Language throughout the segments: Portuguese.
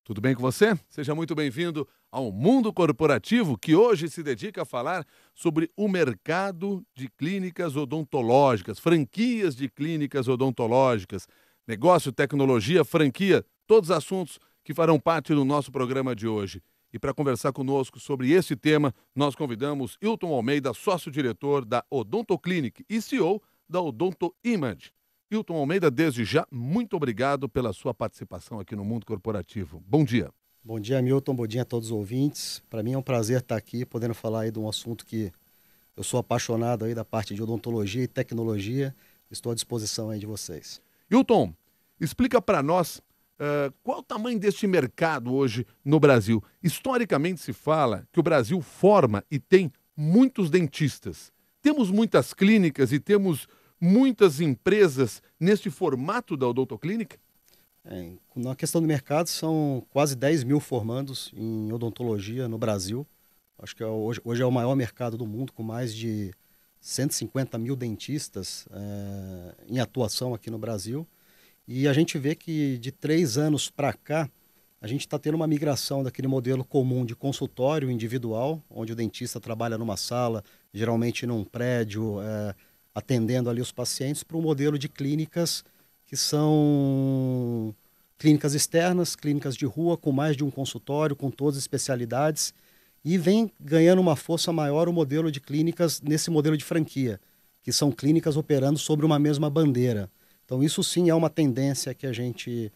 Tudo bem com você? Seja muito bem-vindo ao Mundo Corporativo, que hoje se dedica a falar sobre o mercado de clínicas odontológicas, franquias de clínicas odontológicas, negócio, tecnologia, franquia, todos assuntos que farão parte do nosso programa de hoje. E para conversar conosco sobre esse tema, nós convidamos Hilton Almeida, sócio-diretor da Odontoclinic e CEO da Odonto Image. Hilton Almeida, desde já, muito obrigado pela sua participação aqui no Mundo Corporativo. Bom dia. Bom dia, Milton. Bom dia a todos os ouvintes. Para mim é um prazer estar aqui, podendo falar aí de um assunto que eu sou apaixonado aí da parte de odontologia e tecnologia. Estou à disposição aí de vocês. Hilton, explica para nós qual é o tamanho deste mercado hoje no Brasil. Historicamente se fala que o Brasil forma e tem muitos dentistas. Temos muitas clínicas e temos muitas empresas neste formato da Odontoclinic? Na questão do mercado, são quase 10 mil formandos em odontologia no Brasil. Acho que hoje é o maior mercado do mundo, com mais de 150 mil dentistas em atuação aqui no Brasil. E a gente vê que de 3 anos para cá, a gente está tendo uma migração daquele modelo comum de consultório individual, onde o dentista trabalha numa sala, geralmente num prédio, atendendo ali os pacientes, para um modelo de clínicas que são clínicas externas, clínicas de rua, com mais de um consultório, com todas as especialidades, e vem ganhando uma força maior o modelo de clínicas nesse modelo de franquia, que são clínicas operando sobre uma mesma bandeira. Então isso sim é uma tendência que a gente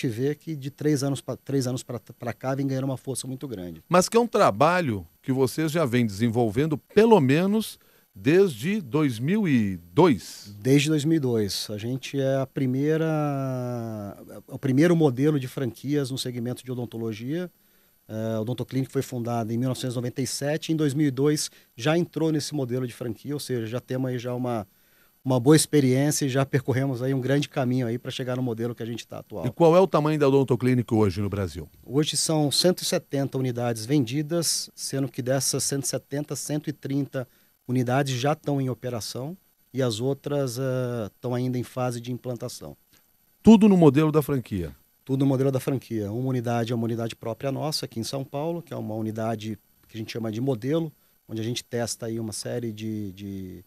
vê que de 3 anos para cá vem ganhando uma força muito grande. Mas que é um trabalho que vocês já vêm desenvolvendo pelo menos desde 2002. Desde 2002. A gente é o primeiro modelo de franquias no segmento de odontologia. A Odontoclinic foi fundada em 1997. Em 2002 já entrou nesse modelo de franquia, ou seja, já temos aí já uma boa experiência e já percorremos aí um grande caminho aí para chegar no modelo que a gente está atual. E qual é o tamanho da Odontoclinic hoje no Brasil? Hoje são 170 unidades vendidas, sendo que dessas 170, 130 unidades já estão em operação e as outras estão ainda em fase de implantação. Tudo no modelo da franquia? Tudo no modelo da franquia. Uma unidade é uma unidade própria nossa aqui em São Paulo, que é uma unidade que a gente chama de modelo, onde a gente testa aí uma série de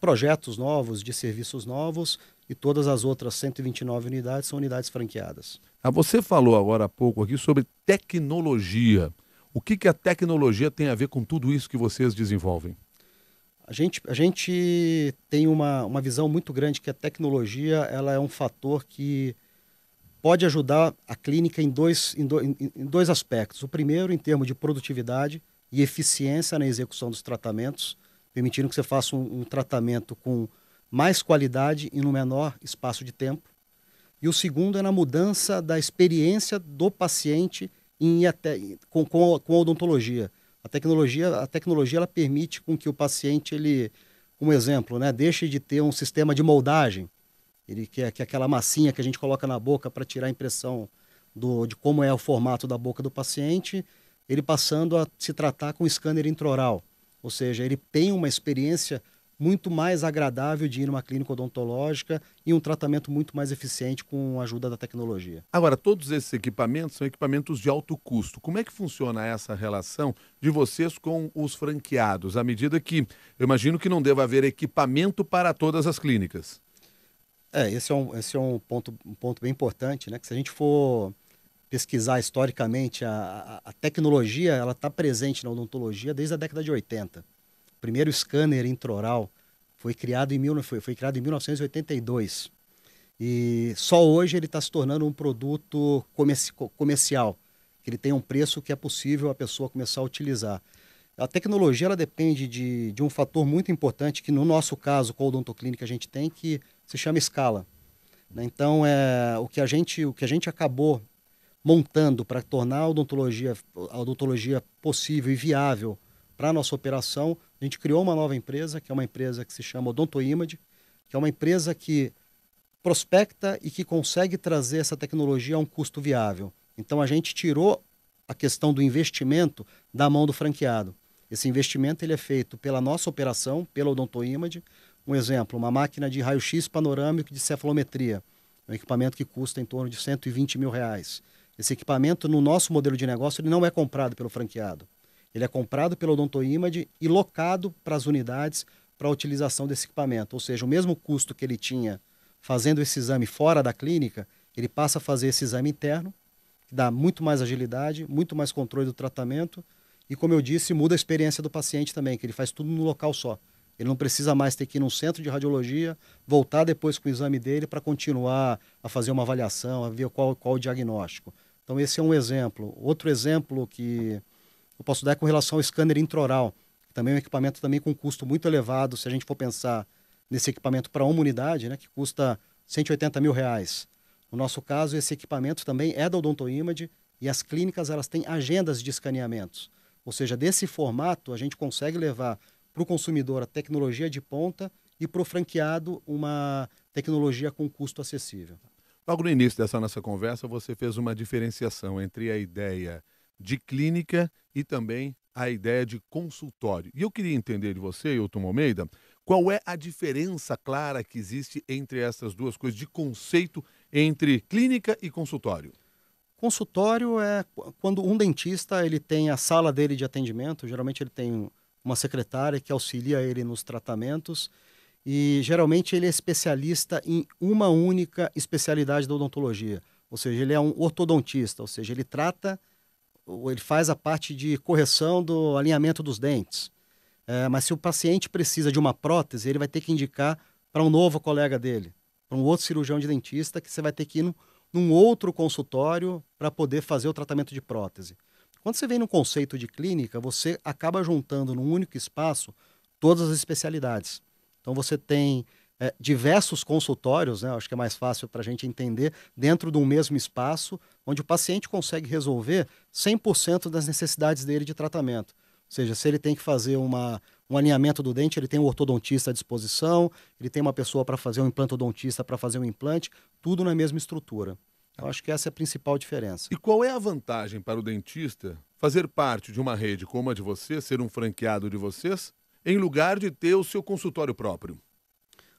projetos novos, de serviços novos, e todas as outras 129 unidades são unidades franqueadas. Você falou agora há pouco aqui sobre tecnologia. O que a tecnologia tem a ver com tudo isso que vocês desenvolvem? A gente tem uma visão muito grande que a tecnologia ela é um fator que pode ajudar a clínica em dois aspectos. O primeiro, em termos de produtividade e eficiência na execução dos tratamentos, permitindo que você faça um tratamento com mais qualidade e no menor espaço de tempo. E o segundo é na mudança da experiência do paciente com a odontologia. A tecnologia ela permite com que o paciente, como exemplo, deixe de ter um sistema de moldagem, que é aquela massinha que a gente coloca na boca para tirar a impressão de como é o formato da boca do paciente, ele passando a se tratar com scanner intraoral. Ou seja, ele tem uma experiência muito mais agradável de ir numa clínica odontológica e um tratamento muito mais eficiente com a ajuda da tecnologia. Agora, todos esses equipamentos são equipamentos de alto custo. Como é que funciona essa relação de vocês com os franqueados? À medida que, eu imagino que não deva haver equipamento para todas as clínicas. Esse é um ponto bem importante, né? Que se a gente for pesquisar historicamente, a tecnologia ela está presente na odontologia desde a década de 80. O primeiro scanner intraoral foi criado em 1982. E só hoje ele está se tornando um produto comercial, que ele tem um preço que é possível a pessoa começar a utilizar. A tecnologia ela depende de um fator muito importante, que no nosso caso, com a Odontoclinic, a gente tem, que se chama escala. Então, o que a gente acabou montando para tornar a odontologia possível e viável para a nossa operação, a gente criou uma nova empresa, que é uma empresa que se chama Odonto Image, que é uma empresa que prospecta e que consegue trazer essa tecnologia a um custo viável. Então a gente tirou a questão do investimento da mão do franqueado. Esse investimento ele é feito pela nossa operação, pela Odonto Image. Um exemplo, uma máquina de raio-x panorâmico de cefalometria, um equipamento que custa em torno de R$ 120 mil. Esse equipamento, no nosso modelo de negócio, ele não é comprado pelo franqueado. Ele é comprado pela Odontoimage e locado para as unidades para a utilização desse equipamento. Ou seja, o mesmo custo que ele tinha fazendo esse exame fora da clínica, ele passa a fazer esse exame interno, que dá muito mais agilidade, muito mais controle do tratamento e, como eu disse, muda a experiência do paciente também, que ele faz tudo no local só. Ele não precisa mais ter que ir num centro de radiologia, voltar depois com o exame dele para continuar a fazer uma avaliação, a ver qual o diagnóstico. Então esse é um exemplo. Outro exemplo que eu posso dar é com relação ao scanner intraoral, que também é um equipamento também com custo muito elevado, se a gente for pensar nesse equipamento para uma unidade, né, que custa R$180 mil. No nosso caso, esse equipamento também é da Odontoimage e as clínicas elas têm agendas de escaneamentos. Ou seja, desse formato a gente consegue levar para o consumidor a tecnologia de ponta e para o franqueado uma tecnologia com custo acessível. Logo no início dessa nossa conversa, você fez uma diferenciação entre a ideia de clínica e também a ideia de consultório. E eu queria entender de você, Hilton Almeida, qual é a diferença clara que existe entre essas duas coisas, de conceito entre clínica e consultório. Consultório é quando um dentista ele tem a sala dele de atendimento, geralmente ele tem uma secretária que auxilia ele nos tratamentos e geralmente ele é especialista em uma única especialidade da odontologia, ou seja, ele é um ortodontista, ou seja, ele trata, ele faz a parte de correção do alinhamento dos dentes. Mas se o paciente precisa de uma prótese, ele vai ter que indicar para um novo colega dele, para um outro cirurgião de dentista, que você vai ter que ir num outro consultório para poder fazer o tratamento de prótese. Quando você vem no conceito de clínica, você acaba juntando num único espaço todas as especialidades. Então você tem diversos consultórios, né? Acho que é mais fácil para a gente entender, dentro de um mesmo espaço, onde o paciente consegue resolver 100% das necessidades dele de tratamento. Ou seja, se ele tem que fazer um alinhamento do dente, ele tem um ortodontista à disposição, ele tem uma pessoa para fazer um implantodontista para fazer um implante, tudo na mesma estrutura. Eu acho que essa é a principal diferença. E qual é a vantagem para o dentista fazer parte de uma rede como a de vocês, ser um franqueado de vocês, em lugar de ter o seu consultório próprio?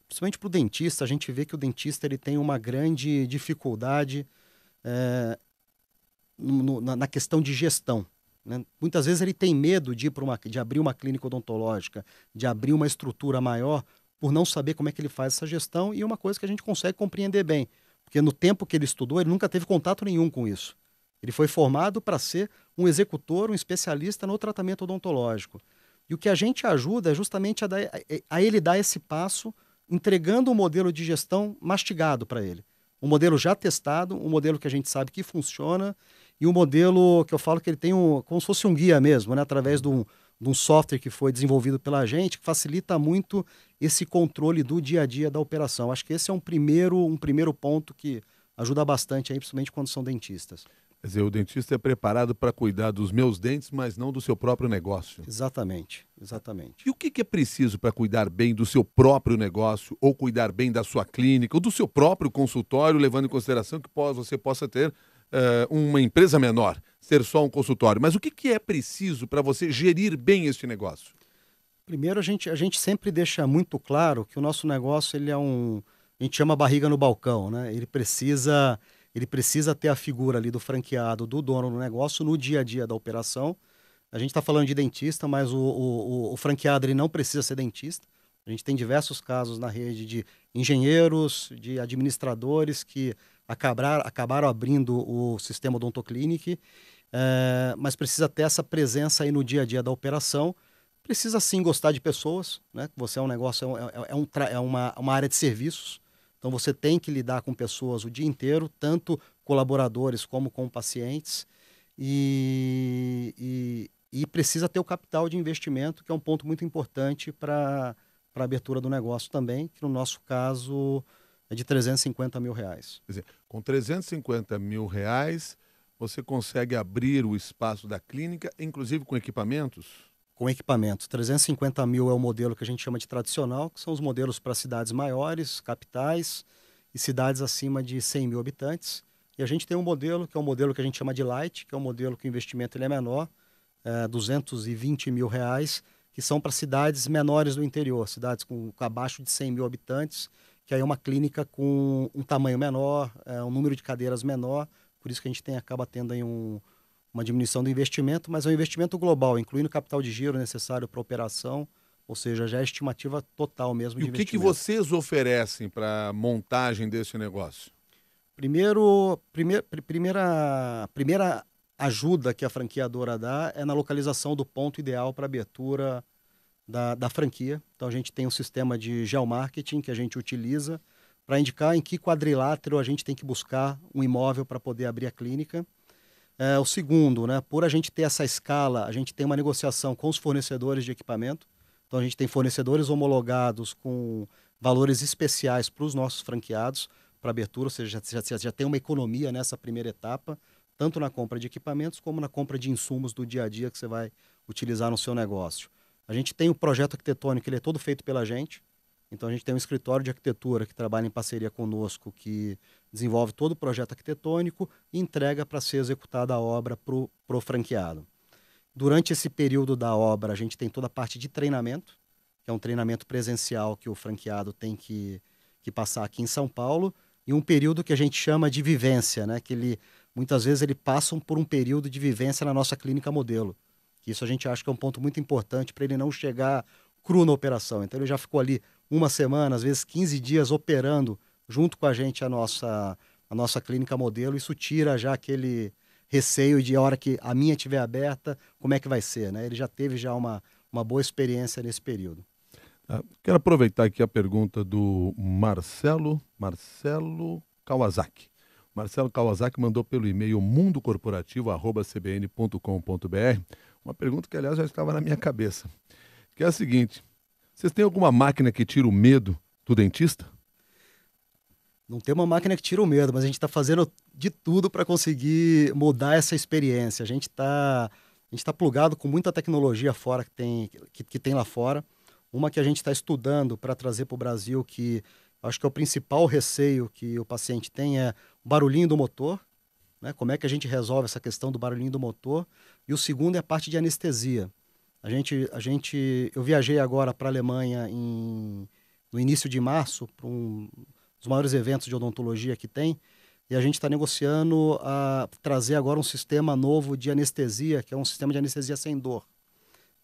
Principalmente para o dentista, a gente vê que o dentista ele tem uma grande dificuldade na questão de gestão. Né? Muitas vezes ele tem medo de abrir uma clínica odontológica, de abrir uma estrutura maior, por não saber como é que ele faz essa gestão, e é uma coisa que a gente consegue compreender bem, porque no tempo que ele estudou, ele nunca teve contato nenhum com isso. Ele foi formado para ser um executor, um especialista no tratamento odontológico. E o que a gente ajuda é justamente a ele dar esse passo, entregando um modelo de gestão mastigado para ele. Um modelo já testado, um modelo que a gente sabe que funciona, e um modelo que eu falo que ele tem como se fosse um guia mesmo, né? Através de um software que foi desenvolvido pela gente, que facilita muito esse controle do dia a dia da operação. Acho que esse é um primeiro ponto que ajuda bastante, aí, principalmente quando são dentistas. Quer dizer, o dentista é preparado para cuidar dos meus dentes, mas não do seu próprio negócio. Exatamente, exatamente. E o que é preciso para cuidar bem do seu próprio negócio, ou cuidar bem da sua clínica, ou do seu próprio consultório, levando em consideração que você possa ter uma empresa menor, ser só um consultório. Mas o que é preciso para você gerir bem este negócio? Primeiro, a gente sempre deixa muito claro que o nosso negócio ele é a gente chama barriga no balcão, né? Ele precisa ter a figura ali do franqueado, do dono do negócio no dia a dia da operação. A gente está falando de dentista, mas o franqueado ele não precisa ser dentista. A gente tem diversos casos na rede de engenheiros, de administradores que acabaram abrindo o sistema Odontoclinic, mas precisa ter essa presença aí no dia a dia da operação. Precisa sim gostar de pessoas, né? Você é um negócio, é uma área de serviços, então você tem que lidar com pessoas o dia inteiro, tanto colaboradores como com pacientes, e precisa ter o capital de investimento, que é um ponto muito importante para a abertura do negócio também, que no nosso caso é de R$350 mil. Quer dizer, com R$350 mil, você consegue abrir o espaço da clínica, inclusive com equipamentos? Com equipamentos. 350 mil é o modelo que a gente chama de tradicional, que são os modelos para cidades maiores, capitais e cidades acima de 100 mil habitantes. E a gente tem um modelo, que é um modelo que a gente chama de light, que é um modelo que o investimento ele é menor, R$220 mil, que são para cidades menores do interior, cidades com abaixo de 100 mil habitantes, que aí é uma clínica com um tamanho menor, um número de cadeiras menor, por isso que a gente acaba tendo aí uma diminuição do investimento, mas é um investimento global, incluindo o capital de giro necessário para a operação, ou seja, já é a estimativa total mesmo E de o que investimento. vocês oferecem para a montagem desse negócio? Primeira ajuda que a franqueadora dá é na localização do ponto ideal para abertura da franquia. Então a gente tem um sistema de geomarketing que a gente utiliza para indicar em que quadrilátero a gente tem que buscar um imóvel para poder abrir a clínica. O segundo, né, por a gente ter essa escala, a gente tem uma negociação com os fornecedores de equipamento. Então a gente tem fornecedores homologados com valores especiais para os nossos franqueados para abertura, ou seja, já tem uma economia nessa primeira etapa, tanto na compra de equipamentos como na compra de insumos do dia a dia que você vai utilizar no seu negócio. A gente tem o projeto arquitetônico, ele é todo feito pela gente. Então a gente tem um escritório de arquitetura que trabalha em parceria conosco, que desenvolve todo o projeto arquitetônico e entrega para ser executada a obra para o franqueado. Durante esse período da obra, a gente tem toda a parte de treinamento, que é um treinamento presencial que o franqueado tem que passar aqui em São Paulo, e um período que a gente chama de vivência, né? Que muitas vezes ele passa por um período de vivência na nossa clínica modelo. Isso a gente acha que é um ponto muito importante para ele não chegar cru na operação. Então ele já ficou ali uma semana, às vezes 15 dias operando junto com a gente a nossa clínica modelo. Isso tira já aquele receio de a hora que a minha estiver aberta, como é que vai ser, né? Ele já teve uma boa experiência nesse período. Quero aproveitar aqui a pergunta do Marcelo Kawasaki. Marcelo Kawasaki mandou pelo e-mail mundocorporativo@cbn.com.br uma pergunta que, aliás, já estava na minha cabeça, que é a seguinte: vocês têm alguma máquina que tira o medo do dentista? Não tem uma máquina que tira o medo, mas a gente está fazendo de tudo para conseguir mudar essa experiência. A gente tá plugado com muita tecnologia fora que tem lá fora. Uma que a gente está estudando para trazer para o Brasil, que acho que é o principal receio que o paciente tem, é o barulhinho do motor, né? Como é que a gente resolve essa questão do barulhinho do motor? E o segundo é a parte de anestesia. Eu viajei agora para a Alemanha no início de março, para um dos maiores eventos de odontologia que tem, e a gente está negociando a trazer agora um sistema novo de anestesia, que é um sistema de anestesia sem dor.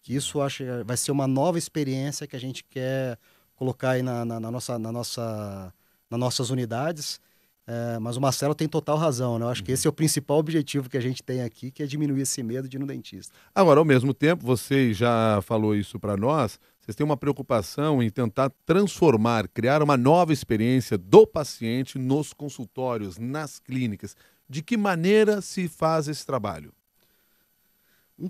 Que isso acho que vai ser uma nova experiência que a gente quer colocar aí nas nossas unidades. Mas o Marcelo tem total razão, né? Eu acho que esse é o principal objetivo que a gente tem aqui, que é diminuir esse medo de ir no dentista. Agora, ao mesmo tempo, você já falou isso para nós, vocês têm uma preocupação em tentar transformar, criar uma nova experiência do paciente nos consultórios, nas clínicas. De que maneira se faz esse trabalho?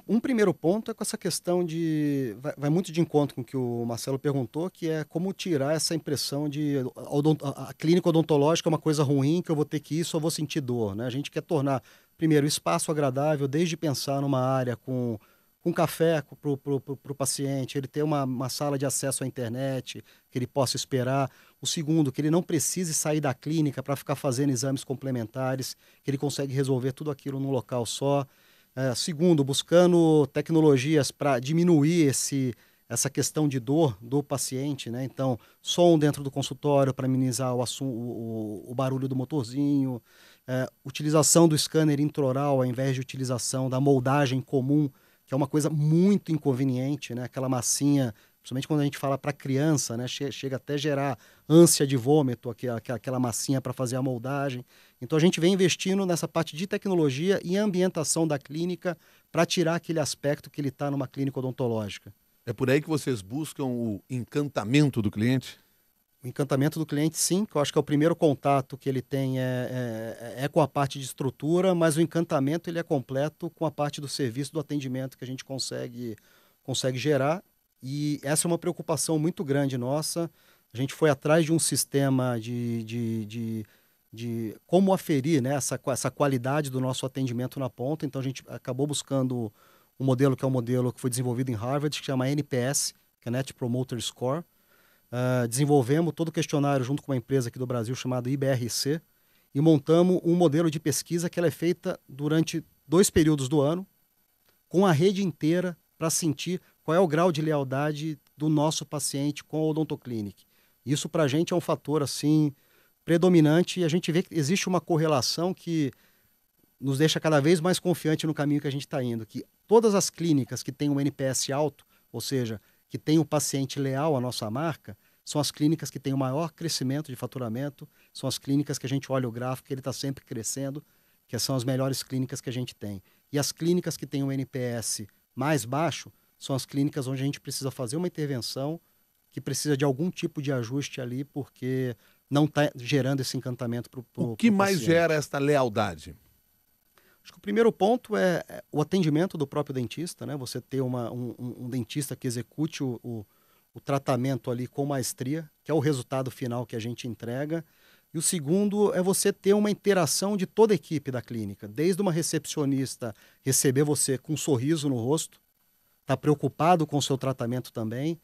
Um primeiro ponto é com essa questão de... Vai muito de encontro com o que o Marcelo perguntou, que é como tirar essa impressão de a clínica odontológica é uma coisa ruim, que eu vou ter que ir, só vou sentir dor, né? A gente quer tornar, primeiro, o espaço agradável, desde pensar numa área com café para o paciente, ele ter uma sala de acesso à internet, que ele possa esperar. O segundo, que ele não precise sair da clínica para ficar fazendo exames complementares, que ele consegue resolver tudo aquilo num local só. Segundo, buscando tecnologias para diminuir essa questão de dor do paciente, né? Então, som dentro do consultório para minimizar o barulho do motorzinho, utilização do scanner intraoral ao invés de utilização da moldagem comum, que é uma coisa muito inconveniente, né? Aquela massinha, principalmente quando a gente fala para criança, né? Chega até a gerar ânsia de vômito, aquela massinha para fazer a moldagem. Então a gente vem investindo nessa parte de tecnologia e ambientação da clínica para tirar aquele aspecto que ele está numa clínica odontológica. É por aí que vocês buscam o encantamento do cliente? O encantamento do cliente, sim, que eu acho que é o primeiro contato que ele tem é com a parte de estrutura, mas o encantamento ele é completo com a parte do serviço, do atendimento que a gente consegue gerar. E essa é uma preocupação muito grande nossa. A gente foi atrás de um sistema de como aferir, né, essa qualidade do nosso atendimento na ponta. Então a gente acabou buscando um modelo que é um modelo que foi desenvolvido em Harvard, que chama NPS, que é Net Promoter Score. Desenvolvemos todo o questionário junto com uma empresa aqui do Brasil chamada IBRC e montamos um modelo de pesquisa que ela é feita durante 2 períodos do ano, com a rede inteira, para sentir qual é o grau de lealdade do nosso paciente com a Odontoclinic. Isso para a gente é um fator assim predominante, e a gente vê que existe uma correlação que nos deixa cada vez mais confiante no caminho que a gente está indo, que todas as clínicas que têm um NPS alto, ou seja, que tem um paciente leal à nossa marca, são as clínicas que têm o maior crescimento de faturamento, são as clínicas que a gente olha o gráfico, ele está sempre crescendo, que são as melhores clínicas que a gente tem. E as clínicas que têm um NPS mais baixo são as clínicas onde a gente precisa fazer uma intervenção, que precisa de algum tipo de ajuste ali, porque não está gerando esse encantamento para o paciente. O que mais gera esta lealdade? Acho que o primeiro ponto é o atendimento do próprio dentista, né? Você ter um dentista que execute o tratamento ali com maestria, que é o resultado final que a gente entrega. E o segundo é você ter uma interação de toda a equipe da clínica, desde uma recepcionista receber você com um sorriso no rosto, estar preocupado com o seu tratamento também,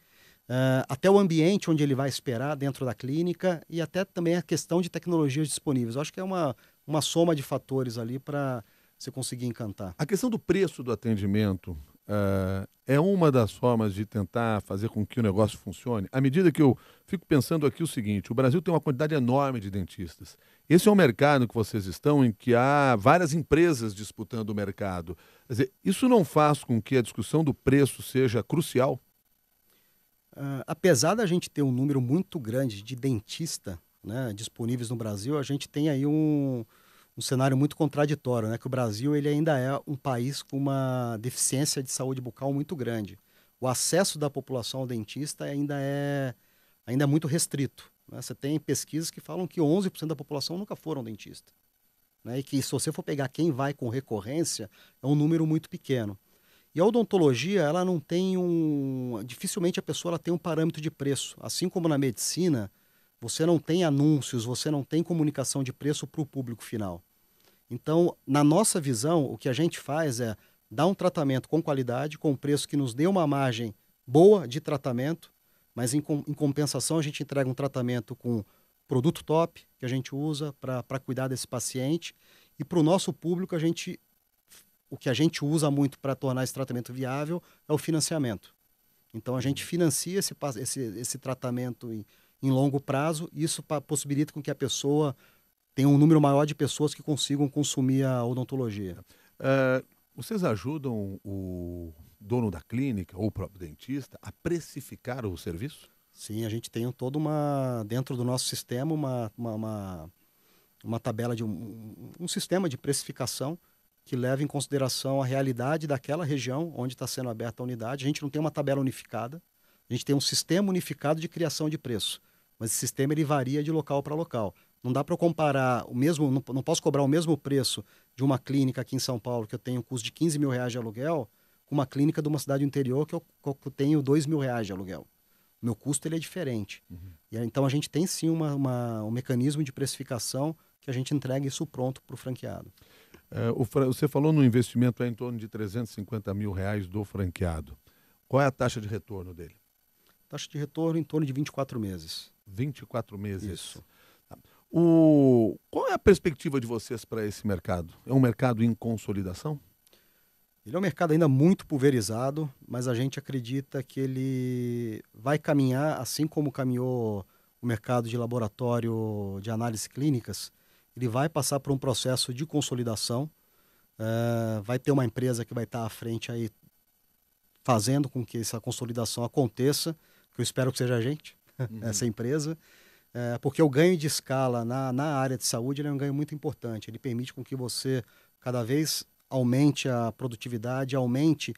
até o ambiente onde ele vai esperar dentro da clínica e até também a questão de tecnologias disponíveis. Eu acho que é uma soma de fatores ali para você conseguir encantar. A questão do preço do atendimento é uma das formas de tentar fazer com que o negócio funcione. À medida que eu fico pensando aqui o seguinte, o Brasil tem uma quantidade enorme de dentistas. Esse é um mercado que vocês estão em que há várias empresas disputando o mercado. Quer dizer, isso não faz com que a discussão do preço seja crucial? Apesar da gente ter um número muito grande de dentistas, né, disponíveis no Brasil, a gente tem aí um cenário muito contraditório, né? Que o Brasil ele ainda é um país com uma deficiência de saúde bucal muito grande. O acesso da população ao dentista ainda é muito restrito, né? Você tem pesquisas que falam que 11% da população nunca foram ao dentista, né? E que se você for pegar quem vai com recorrência, é um número muito pequeno. E a odontologia, ela não tem dificilmente a pessoa ela tem um parâmetro de preço. Assim como na medicina, você não tem anúncios, você não tem comunicação de preço para o público final. Então, na nossa visão, o que a gente faz é dar um tratamento com qualidade, com preço que nos dê uma margem boa de tratamento, mas em compensação a gente entrega um tratamento com produto top que a gente usa para cuidar desse paciente e para o nosso público o que a gente usa muito para tornar esse tratamento viável é o financiamento. Então a gente financia esse tratamento em longo prazo e isso possibilita com que a pessoa tem um número maior de pessoas que consigam consumir a odontologia. Vocês ajudam o dono da clínica ou o próprio dentista a precificar o serviço? Sim, a gente tem dentro do nosso sistema uma tabela de um sistema de precificação que leva em consideração a realidade daquela região onde está sendo aberta a unidade. A gente não tem uma tabela unificada, a gente tem um sistema unificado de criação de preço, mas esse sistema ele varia de local para local. Não dá para eu comparar não posso cobrar o mesmo preço de uma clínica aqui em São Paulo, que eu tenho um custo de R$ 15 mil de aluguel, com uma clínica de uma cidade do interior que eu tenho R$ 2 mil de aluguel. O meu custo ele é diferente. Uhum. Então a gente tem sim um mecanismo de precificação que a gente entrega isso pronto para o franqueado. Você falou no investimento em torno de R$350 mil do franqueado. Qual é a taxa de retorno dele? Taxa de retorno em torno de 24 meses. 24 meses. Isso. Qual é a perspectiva de vocês para esse mercado? É um mercado em consolidação? Ele é um mercado ainda muito pulverizado, mas a gente acredita que ele vai caminhar, assim como caminhou o mercado de laboratório de análises clínicas, ele vai passar por um processo de consolidação. Vai ter uma empresa que vai estar à frente aí fazendo com que essa consolidação aconteça, que eu espero que seja a gente, essa empresa. Porque o ganho de escala na área de saúde ele é um ganho muito importante. Ele permite com que você cada vez aumente a produtividade, aumente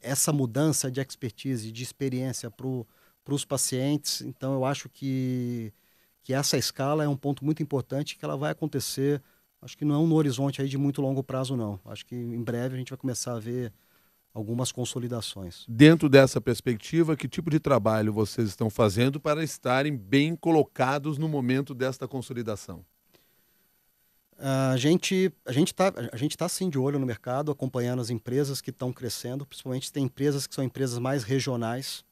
essa mudança de expertise, de experiência para os pacientes. Então, eu acho que essa escala é um ponto muito importante que ela vai acontecer, acho que não no horizonte aí de muito longo prazo, não. Acho que em breve a gente vai começar a ver algumas consolidações. Dentro dessa perspectiva, que tipo de trabalho vocês estão fazendo para estarem bem colocados no momento desta consolidação? A gente tá sim de olho no mercado, acompanhando as empresas que estão crescendo, principalmente tem empresas que são empresas mais regionais.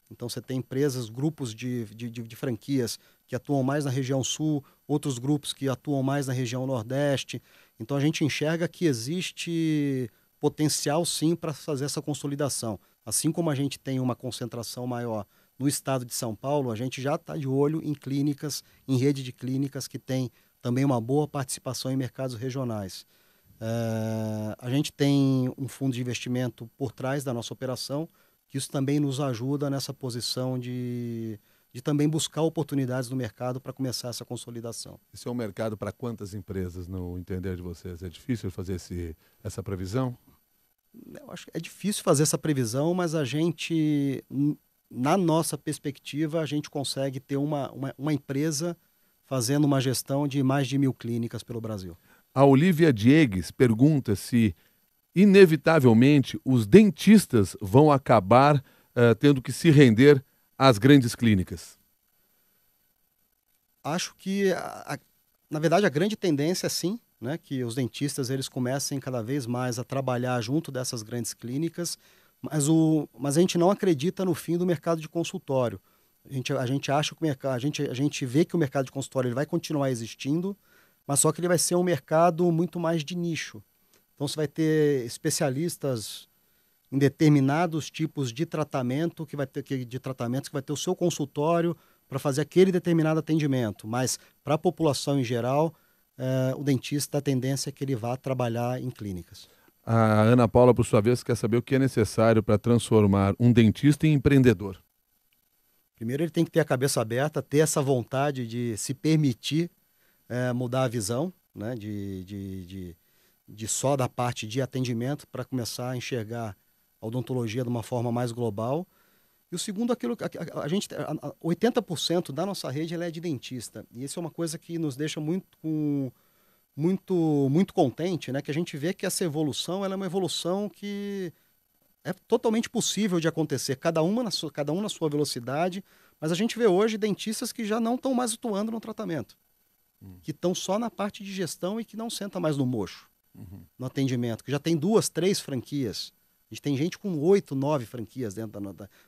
Então você tem empresas, grupos de franquias que atuam mais na região sul, outros grupos que atuam mais na região nordeste. Então a gente enxerga que existe potencial sim para fazer essa consolidação. Assim como a gente tem uma concentração maior no estado de São Paulo, a gente já está de olho em clínicas, em rede de clínicas que tem também uma boa participação em mercados regionais. A gente tem um fundo de investimento por trás da nossa operação, que isso também nos ajuda nessa posição de também buscar oportunidades no mercado para começar essa consolidação. Esse é um mercado para quantas empresas, no entender de vocês? É difícil fazer essa previsão? Eu acho que é difícil fazer essa previsão, mas a gente, na nossa perspectiva, a gente consegue ter uma empresa fazendo uma gestão de mais de 1.000 clínicas pelo Brasil. A Olivia Diegues pergunta se, inevitavelmente, os dentistas vão acabar tendo que se render às grandes clínicas. Acho que, na verdade, a grande tendência é sim, né, que os dentistas eles comecem cada vez mais a trabalhar junto dessas grandes clínicas, mas a gente não acredita no fim do mercado de consultório. A gente acha que o mercado, a gente vê que o mercado de consultório ele vai continuar existindo, mas só que ele vai ser um mercado muito mais de nicho. Então você vai ter especialistas em determinados tipos de tratamento que vai ter o seu consultório para fazer aquele determinado atendimento, mas para a população em geral, o dentista, a tendência é que ele vá trabalhar em clínicas. A Ana Paula, por sua vez, quer saber o que é necessário para transformar um dentista em empreendedor. Primeiro, ele tem que ter a cabeça aberta, ter essa vontade de se permitir mudar a visão, né, de só da parte de atendimento para começar a enxergar a odontologia de uma forma mais global. E o segundo, 80% da nossa rede ela é de dentista. E isso é uma coisa que nos deixa muito contente, né? Que a gente vê que essa evolução ela é uma evolução que é totalmente possível de acontecer, cada um na sua velocidade, mas a gente vê hoje dentistas que já não estão mais atuando no tratamento, que estão só na parte de gestão e que não senta mais no mocho, no atendimento, que já tem 2, 3 franquias. A gente tem gente com 8, 9 franquias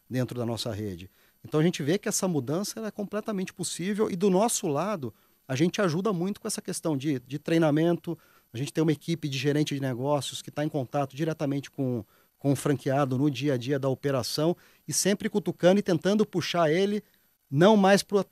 dentro da nossa rede. Então a gente vê que essa mudança ela é completamente possível e do nosso lado a gente ajuda muito com essa questão de treinamento. A gente tem uma equipe de gerente de negócios que está em contato diretamente com o franqueado no dia a dia da operação e sempre cutucando e tentando puxar ele não mais para o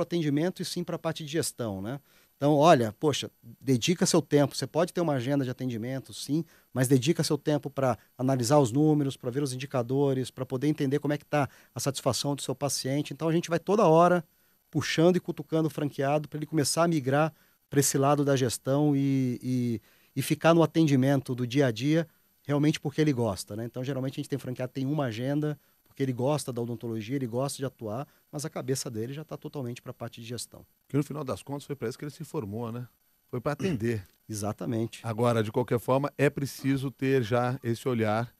atendimento e sim para a parte de gestão, né? Então, olha, poxa, dedica seu tempo. Você pode ter uma agenda de atendimento, sim, mas dedica seu tempo para analisar os números, para ver os indicadores, para poder entender como é que está a satisfação do seu paciente. Então, a gente vai toda hora puxando e cutucando o franqueado para ele começar a migrar para esse lado da gestão e ficar no atendimento do dia a dia, realmente porque ele gosta, né? Então, geralmente, a gente tem franqueado, tem uma agenda, porque ele gosta da odontologia, ele gosta de atuar, mas a cabeça dele já está totalmente para a parte de gestão. Que no final das contas foi para isso que ele se formou, né? Foi para atender. Exatamente. Agora, de qualquer forma, é preciso ter já esse olhar,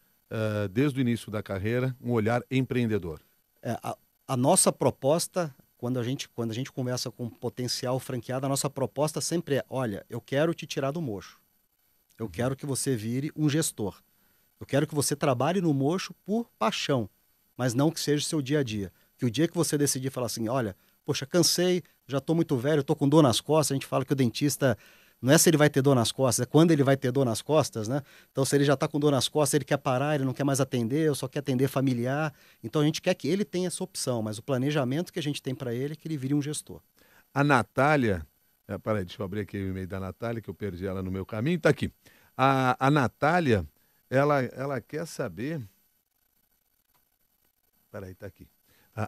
desde o início da carreira, um olhar empreendedor. A nossa proposta, quando a gente conversa com um potencial franqueado, a nossa proposta sempre é, olha, eu quero te tirar do mocho. Eu quero que você vire um gestor. Eu quero que você trabalhe no mocho por paixão, mas não que seja o seu dia a dia. Que o dia que você decidir falar assim, olha, poxa, cansei, já estou muito velho, estou com dor nas costas, a gente fala que o dentista, não é se ele vai ter dor nas costas, é quando ele vai ter dor nas costas, né? Então, se ele já está com dor nas costas, ele quer parar, ele não quer mais atender, ou só quer atender familiar. Então, a gente quer que ele tenha essa opção, mas o planejamento que a gente tem para ele é que ele vire um gestor. A Natália, peraí, deixa eu abrir aqui o e-mail da Natália, que eu perdi ela no meu caminho, está aqui. A Natália, ela quer saber... Peraí, está aqui.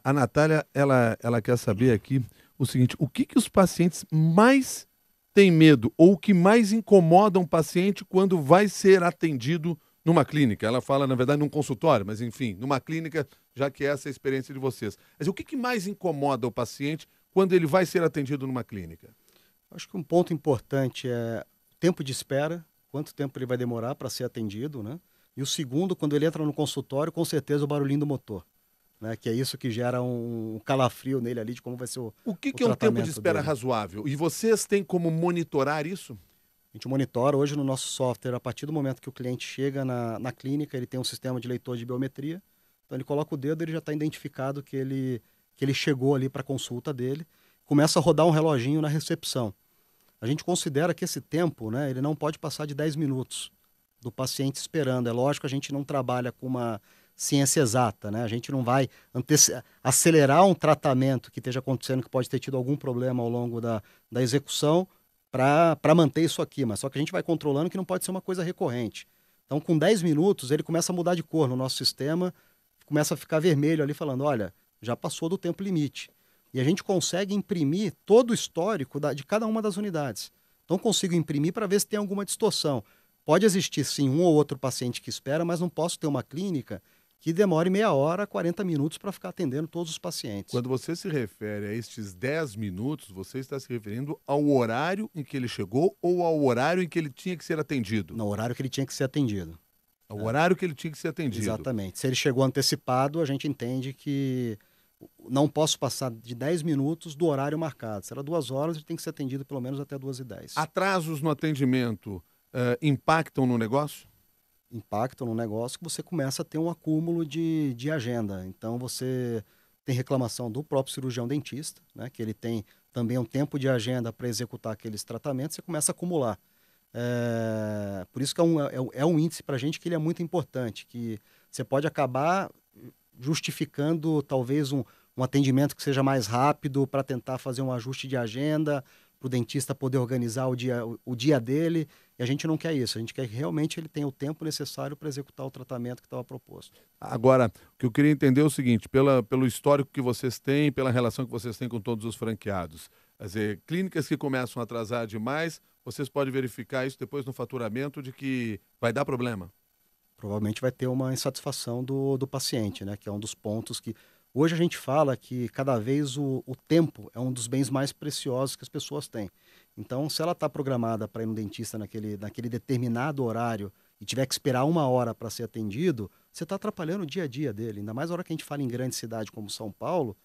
A Natália, ela quer saber aqui o seguinte, o que os pacientes mais têm medo ou o que mais incomoda um paciente quando vai ser atendido numa clínica? Ela fala, na verdade, num consultório, mas enfim, numa clínica, já que essa é a experiência de vocês. Mas o que mais incomoda o paciente quando ele vai ser atendido numa clínica? Acho que um ponto importante é o tempo de espera, quanto tempo ele vai demorar para ser atendido, né? E o segundo, quando ele entra no consultório, com certeza o barulhinho do motor. Né, que é isso que gera um calafrio nele ali de como vai ser o que é um tempo de espera dele. Razoável? E vocês têm como monitorar isso? A gente monitora hoje no nosso software, a partir do momento que o cliente chega na clínica, ele tem um sistema de leitor de biometria, então ele coloca o dedo, ele já está identificado que ele chegou ali para a consulta dele, começa a rodar um reloginho na recepção. A gente considera que esse tempo, né, ele não pode passar de 10 minutos do paciente esperando. É lógico que a gente não trabalha com ciência exata, né? A gente não vai acelerar um tratamento que esteja acontecendo, que pode ter tido algum problema ao longo da execução, para manter isso aqui, mas só que a gente vai controlando que não pode ser uma coisa recorrente. Então, com 10 minutos, ele começa a mudar de cor no nosso sistema, começa a ficar vermelho ali, falando, olha, já passou do tempo limite. E a gente consegue imprimir todo o histórico de cada uma das unidades. Então, consigo imprimir para ver se tem alguma distorção. Pode existir, sim, um ou outro paciente que espera, mas não posso ter uma clínica que demore meia hora, 40 minutos para ficar atendendo todos os pacientes. Quando você se refere a estes 10 minutos, você está se referindo ao horário em que ele chegou ou ao horário em que ele tinha que ser atendido? No horário que ele tinha que ser atendido. Ao horário que ele tinha que ser atendido. Exatamente. Se ele chegou antecipado, a gente entende que não posso passar de 10 minutos do horário marcado. Se era 2 horas, ele tem que ser atendido pelo menos até 2h10. Atrasos no atendimento impactam no negócio? Impactam no negócio que você começa a ter um acúmulo de agenda. Então, você tem reclamação do próprio cirurgião dentista, né, que ele tem também um tempo de agenda para executar aqueles tratamentos, você começa a acumular. Por isso que é um índice para a gente que ele é muito importante, que você pode acabar justificando talvez um atendimento que seja mais rápido para tentar fazer um ajuste de agenda, para o dentista poder organizar o dia dele, e a gente não quer isso, a gente quer que realmente ele tenha o tempo necessário para executar o tratamento que estava proposto. Agora, o que eu queria entender é o seguinte, pelo histórico que vocês têm, pela relação que vocês têm com todos os franqueados, quer dizer, clínicas que começam a atrasar demais, vocês podem verificar isso depois no faturamento de que vai dar problema? Provavelmente vai ter uma insatisfação do paciente, né? Que é um dos pontos que... Hoje a gente fala que cada vez o tempo é um dos bens mais preciosos que as pessoas têm. Então, se ela está programada para ir no dentista naquele determinado horário e tiver que esperar 1 hora para ser atendido, você está atrapalhando o dia a dia dele. Ainda mais na hora que a gente fala em grande cidade como São Paulo,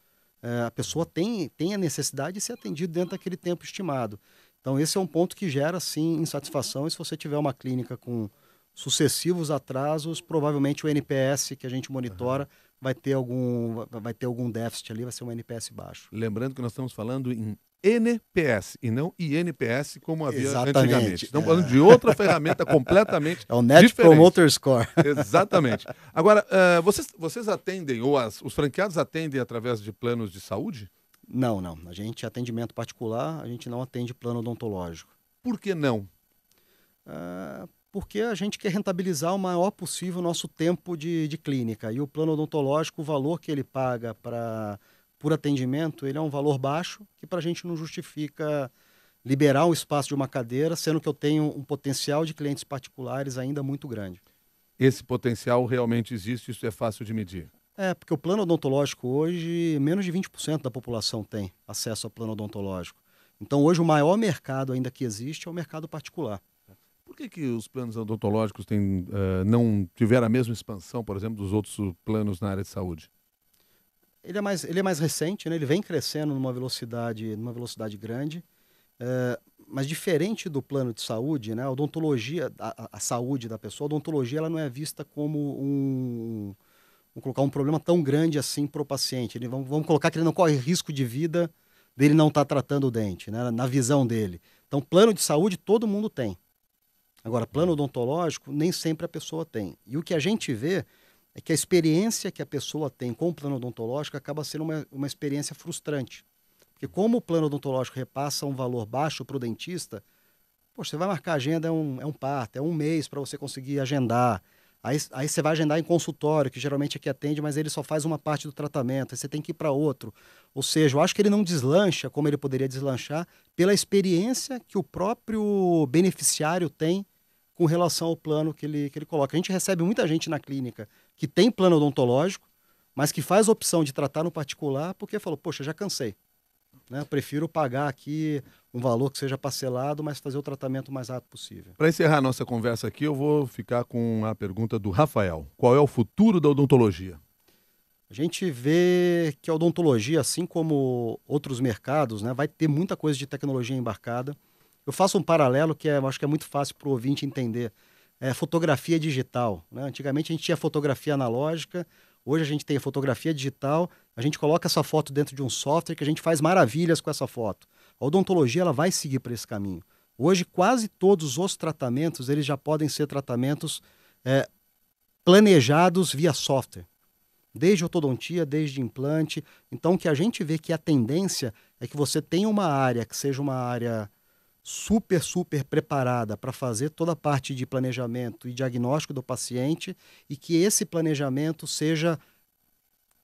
a pessoa tem a necessidade de ser atendida dentro daquele tempo estimado. Então, esse é um ponto que gera, sim, insatisfação. E se você tiver uma clínica com sucessivos atrasos, provavelmente o NPS que a gente monitora vai ter algum déficit ali, vai ser um NPS baixo. Lembrando que nós estamos falando em NPS e não INPS como havia Exatamente. Antigamente. Estamos falando de outra ferramenta completamente É o Net diferente. Promoter Score. Exatamente. Agora, vocês atendem, ou os franqueados atendem através de planos de saúde? Não. A gente, atendimento particular, a gente não atende plano odontológico. Por que não? Porque a gente quer rentabilizar o maior possível o nosso tempo de clínica. E o plano odontológico, o valor que ele paga por atendimento, ele é um valor baixo, que para a gente não justifica liberar o espaço de uma cadeira, sendo que eu tenho um potencial de clientes particulares ainda muito grande. Esse potencial realmente existe, isso é fácil de medir? Porque o plano odontológico hoje, menos de 20% da população tem acesso ao plano odontológico. Então hoje o maior mercado ainda que existe é o mercado particular. Por que os planos odontológicos não tiveram a mesma expansão, por exemplo, dos outros planos na área de saúde? Ele é mais recente, né? Ele vem crescendo numa velocidade grande, mas diferente do plano de saúde, né? A odontologia, a saúde da pessoa, a odontologia ela não é vista como vamos colocar um problema tão grande assim para o paciente. Vamos colocar que ele não corre risco de vida dele não estar tratando o dente, né? Na visão dele. Então, plano de saúde todo mundo tem. Agora, plano odontológico, nem sempre a pessoa tem. E o que a gente vê é que a experiência que a pessoa tem com o plano odontológico acaba sendo uma experiência frustrante. Porque como o plano odontológico repassa um valor baixo para o dentista, poxa, você vai marcar agenda, é um parto, é 1 mês para você conseguir agendar. Aí você vai agendar em consultório, que geralmente é que atende, mas ele só faz uma parte do tratamento, aí você tem que ir para outro. Ou seja, eu acho que ele não deslancha como ele poderia deslanchar pela experiência que o próprio beneficiário tem com relação ao plano que ele coloca. A gente recebe muita gente na clínica que tem plano odontológico, mas que faz a opção de tratar no particular porque falou, poxa, já cansei. Né? Eu prefiro pagar aqui um valor que seja parcelado, mas fazer o tratamento o mais rápido possível. Para encerrar nossa conversa aqui, eu vou ficar com a pergunta do Rafael. Qual é o futuro da odontologia? A gente vê que a odontologia, assim como outros mercados, né, vai ter muita coisa de tecnologia embarcada. Eu faço um paralelo que eu acho que é muito fácil para o ouvinte entender. Fotografia digital. Né? Antigamente a gente tinha fotografia analógica, hoje a gente tem a fotografia digital, a gente coloca essa foto dentro de um software que a gente faz maravilhas com essa foto. A odontologia ela vai seguir por esse caminho. Hoje quase todos os tratamentos eles já podem ser tratamentos planejados via software. Desde ortodontia, desde implante. Então, o que a gente vê que a tendência é que você tenha uma área que seja uma área super, super preparada para fazer toda a parte de planejamento e diagnóstico do paciente e que esse planejamento seja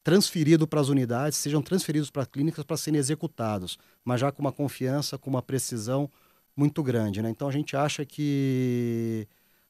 transferido para as unidades, sejam transferidos para as clínicas para serem executados, mas já com uma confiança, com uma precisão muito grande, né? Então, a gente acha que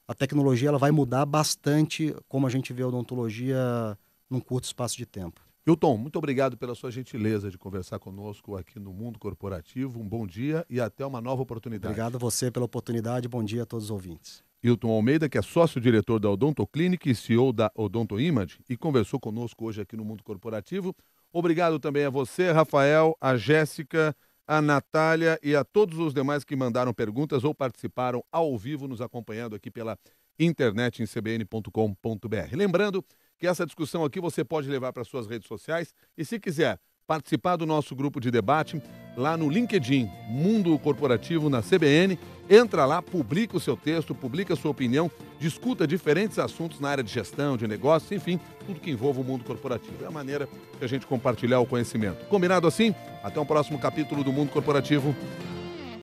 a tecnologia ela vai mudar bastante como a gente vê a odontologia num curto espaço de tempo. Hilton, muito obrigado pela sua gentileza de conversar conosco aqui no Mundo Corporativo. Um bom dia e até uma nova oportunidade. Obrigado a você pela oportunidade. Bom dia a todos os ouvintes. Hilton Almeida, que é sócio-diretor da Odontoclinic e CEO da Odonto Image, e conversou conosco hoje aqui no Mundo Corporativo. Obrigado também a você, Rafael, a Jéssica, a Natália e a todos os demais que mandaram perguntas ou participaram ao vivo nos acompanhando aqui pela internet em cbn.com.br. Lembrando que essa discussão aqui você pode levar para suas redes sociais e, se quiser participar do nosso grupo de debate lá no LinkedIn, Mundo Corporativo na CBN, entra lá, publica o seu texto, publica a sua opinião, discuta diferentes assuntos na área de gestão, de negócios, enfim, tudo que envolva o mundo corporativo. É a maneira de a gente compartilhar o conhecimento. Combinado assim? Até o próximo capítulo do Mundo Corporativo.